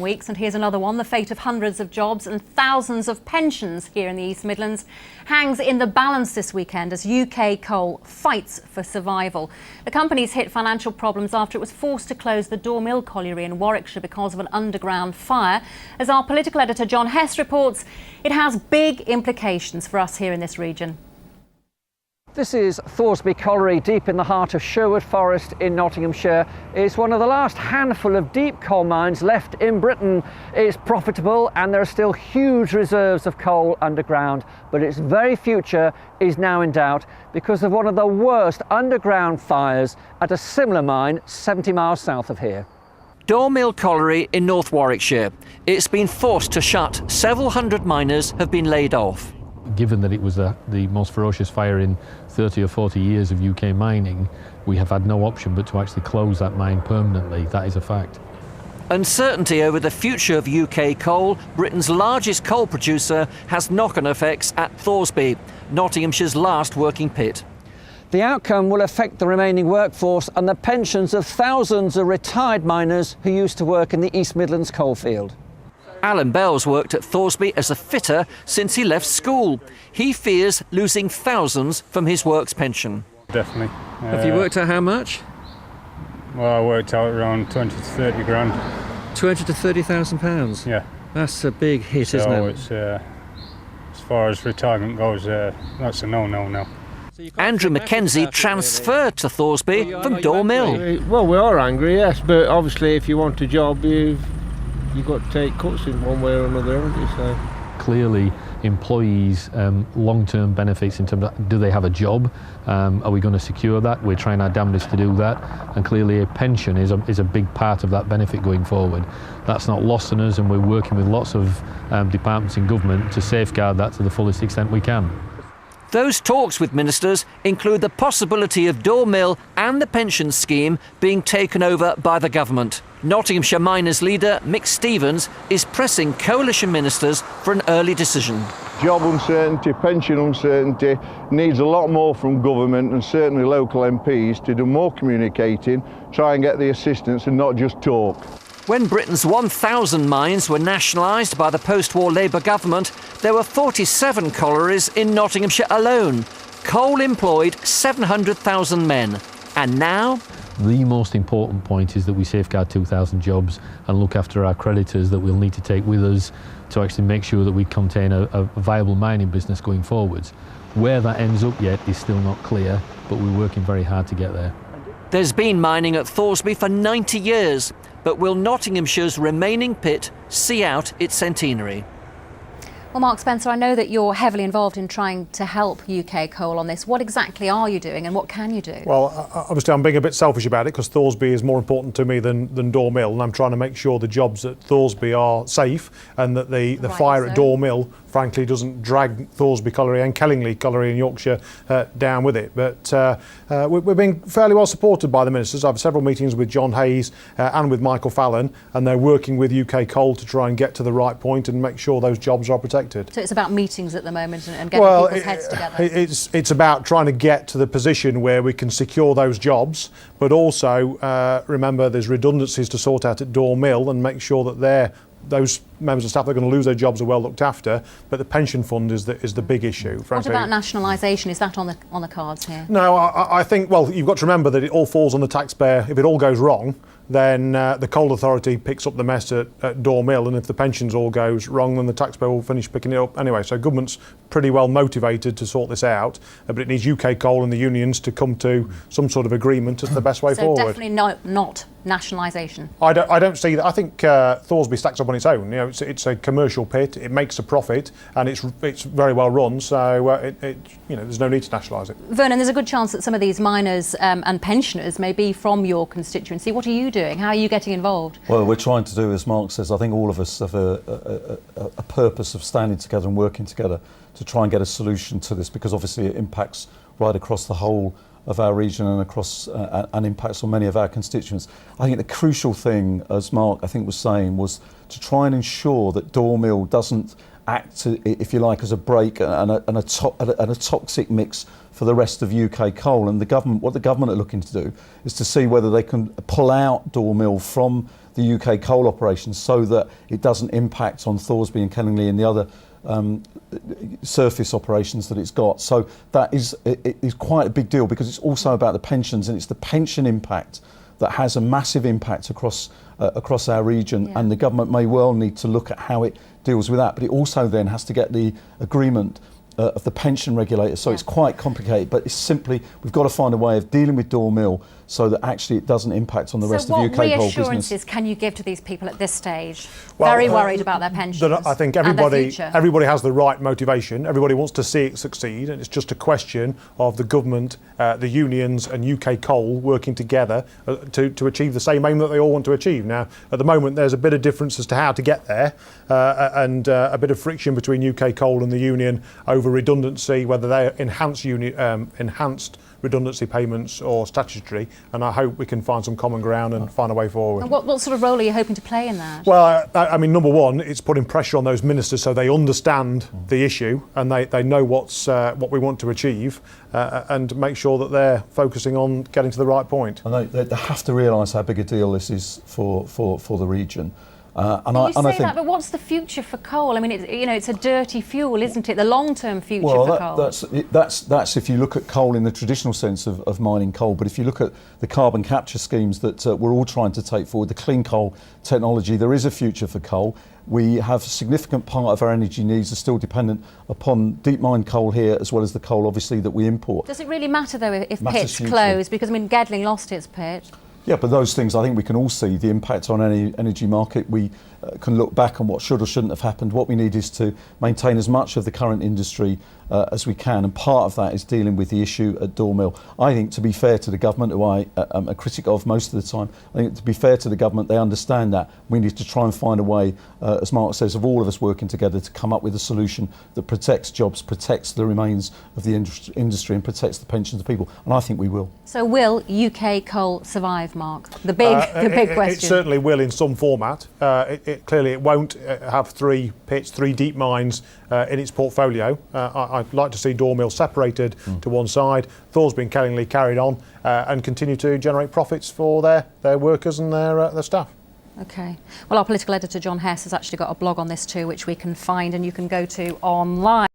Weeks, and here's another one. The fate of hundreds of jobs and thousands of pensions here in the East Midlands hangs in the balance this weekend as UK Coal fights for survival. The company's hit financial problems after it was forced to close the Daw Mill colliery in Warwickshire because of an underground fire. As our political editor John Hess reports, it has big implications for us here in this region. This is Thoresby Colliery, deep in the heart of Sherwood Forest in Nottinghamshire. It's one of the last handful of deep coal mines left in Britain. It's profitable and there are still huge reserves of coal underground, but its very future is now in doubt because of one of the worst underground fires at a similar mine 70 miles south of here. Daw Mill Colliery in North Warwickshire. It's been forced to shut. Several hundred miners have been laid off. Given that it was the most ferocious fire in 30 or 40 years of UK mining, we have had no option but to actually close that mine permanently. That is a fact. Uncertainty over the future of UK coal, Britain's largest coal producer, has knock-on effects at Thoresby, Nottinghamshire's last working pit. The outcome will affect the remaining workforce and the pensions of thousands of retired miners who used to work in the East Midlands coalfield. Alan Bell's worked at Thoresby as a fitter since he left school. He fears losing thousands from his work's pension. Definitely. Have you worked out how much? Well, I worked out around 20 to 30 grand. 20 to 30,000 pounds? Yeah. That's a big hit, isn't it? It's, as far as retirement goes, that's a no-no now. Andrew Mackenzie transferred to Thoresby from Daw Mill. Well, we are angry, yes, but obviously if you want a job, you've got to take cuts in one way or another, haven't you? So clearly, employees' long-term benefits in terms of do they have a job? Are we going to secure that? We're trying our damnedest to do that, and clearly a pension is a big part of that benefit going forward. That's not lost on us, and we're working with lots of departments in government to safeguard that to the fullest extent we can. Those talks with ministers include the possibility of Daw Mill and the pension scheme being taken over by the government. Nottinghamshire miners leader Mick Stevens is pressing coalition ministers for an early decision. Job uncertainty, pension uncertainty needs a lot more from government and certainly local MPs to do more communicating, try and get the assistance and not just talk. When Britain's 1,000 mines were nationalised by the post-war Labour government, there were 47 collieries in Nottinghamshire alone. Coal employed 700,000 men. And now? The most important point is that we safeguard 2,000 jobs and look after our creditors that we'll need to take with us to actually make sure that we contain a viable mining business going forwards. Where that ends up yet is still not clear, but we're working very hard to get there. There's been mining at Thoresby for 90 years, but will Nottinghamshire's remaining pit see out its centenary? Well, Mark Spencer, I know that you're heavily involved in trying to help UK Coal on this. What exactly are you doing and what can you do? Well, obviously I'm being a bit selfish about it because Thoresby is more important to me than Daw Mill, and I'm trying to make sure the jobs at Thoresby are safe and that the fire at Daw Mill, frankly, doesn't drag Thoresby Colliery and Kellingley Colliery in Yorkshire down with it. But we're being fairly well supported by the ministers. I have several meetings with John Hayes and with Michael Fallon, and they're working with UK Coal to try and get to the right point and make sure those jobs are protected. So it's about meetings at the moment and getting people's heads together? It's about trying to get to the position where we can secure those jobs, but also remember there's redundancies to sort out at Daw Mill and make sure that those members of staff that are going to lose their jobs are well looked after, but the pension fund is the big issue. Frankly. What about nationalisation? Is that on the cards here? No, I think, well, you've got to remember that it all falls on the taxpayer. If it all goes wrong, then the Coal Authority picks up the mess at Daw Mill, and if the pensions all goes wrong, then the taxpayer will finish picking it up anyway. So government's pretty well motivated to sort this out, but it needs UK Coal and the unions to come to some sort of agreement as the best way forward. So definitely not nationalisation. I don't see that. I think Thoresby stacks up on its own. You know, it's a commercial pit. It makes a profit, and it's very well run. So there's no need to nationalise it. Vernon, there's a good chance that some of these miners and pensioners may be from your constituency. What are you doing? How are you getting involved? Well, we're trying to do, as Mark says, I think all of us have a purpose of standing together and working together to try and get a solution to this, because obviously it impacts right across the whole of our region and across and impacts on many of our constituents. I think the crucial thing, as Mark I think was saying, was to try and ensure that Daw Mill doesn't act, if you like, as a brake and a toxic mix for the rest of UK coal. And the government, what the government are looking to do is to see whether they can pull out Daw Mill from the UK coal operations so that it doesn't impact on Thoresby and Kellingley and the other surface operations that it's got. So that is quite a big deal, because it's also about the pensions, and it's the pension impact that has a massive impact across our region, and the government may well need to look at how it deals with that, but it also then has to get the agreement of the pension regulator. So it's quite complicated, but it's simply, we've got to find a way of dealing with Daw Mill so that actually it doesn't impact on the rest of UK coal business. So what reassurances can you give to these people at this stage? Well, very worried about their pensions. I think everybody has the right motivation. Everybody wants to see it succeed, and it's just a question of the government, the unions and UK Coal working together to achieve the same aim that they all want to achieve. Now, at the moment, there's a bit of difference as to how to get there, and a bit of friction between UK Coal and the union over redundancy, whether they're enhanced redundancy payments or statutory, and I hope we can find some common ground and find a way forward. And what sort of role are you hoping to play in that? Well, I mean, number one, it's putting pressure on those ministers so they understand the issue and they know what we want to achieve, and make sure that they're focusing on getting to the right point. And they have to realise how big a deal this is for the region. I think that, but what's the future for coal? I mean, it's a dirty fuel, isn't it? The long-term future for coal. That's if you look at coal in the traditional sense of mining coal. But if you look at the carbon capture schemes that we're all trying to take forward, the clean coal technology, there is a future for coal. We have a significant part of our energy needs are still dependent upon deep mine coal here, as well as the coal, obviously, that we import. Does it really matter, though, if pits close? Because, I mean, Gedling lost its pit. Yeah, but those things, I think we can all see the impact on any energy market. We can look back on what should or shouldn't have happened. What we need is to maintain as much of the current industry as we can, and part of that is dealing with the issue at Daw Mill. I think, to be fair to the government, who I am a critic of most of the time, I think to be fair to the government, they understand that. We need to try and find a way, as Mark says, of all of us working together to come up with a solution that protects jobs, protects the remains of the industry and protects the pensions of people, and I think we will. So will UK coal survive, Mark? The big question. It certainly will in some format. Clearly it won't have 3 pits, 3 deep mines in its portfolio. I'd like to see Daw Mill separated to one side, Thoresby and Kellingley carried on, and continue to generate profits for their workers and their staff. Okay. Well, our political editor John Hess has actually got a blog on this too, which we can find and you can go to online.